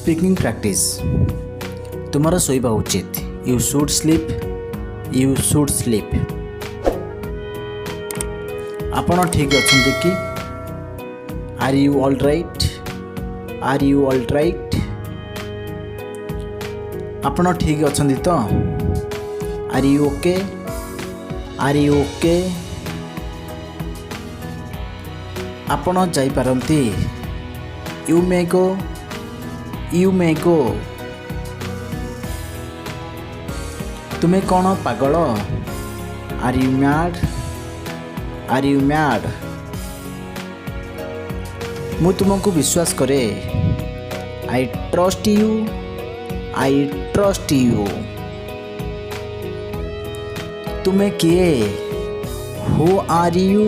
speaking practice तुम्हारा सोइबा उचित you should sleep आपण ठीक अच्छे कि आर यू ऑल राइट आपण ठीक अच्छे तो आर यू ओके आपण जाई पारंती यू मे गो तुम्हें कौन पागल आर यू मैड मु तुमको विश्वास करे आई ट्रस्ट यू तुम्हें किए हु आर यू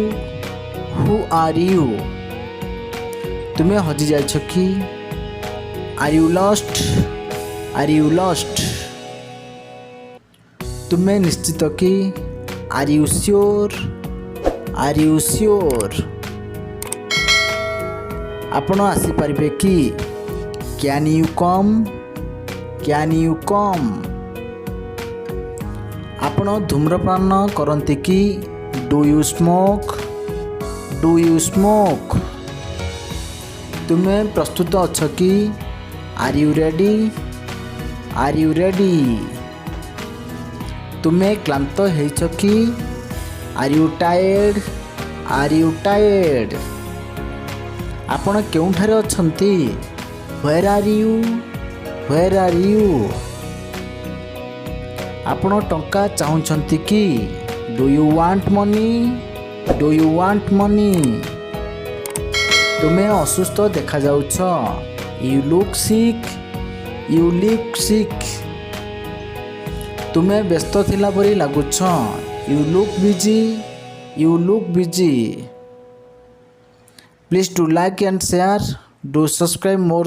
तुम्हें हजि जाइछ कि आर यू लॉस्ट तुम्हें निश्चित कि आर यू श्योर आपण आसी पारिबे कि कैन यू कम आपण धूम्रपान करंती कि डू यू स्मोक तुम्हें प्रस्तुत अच्छ कि आर यू रेडी तुम्हें क्लांत हेइछ कि आर यू टायर्ड आपण केउठारे अछंती वेयर आर यू आपण टंका चाहुंछंती कि डू यू वांट मनी तुम्हें असुस्थ देखा जाउछ यू लुक सिक तुम्हें व्यस्त थिला परी लागुछ you look busy please to like and share do subscribe more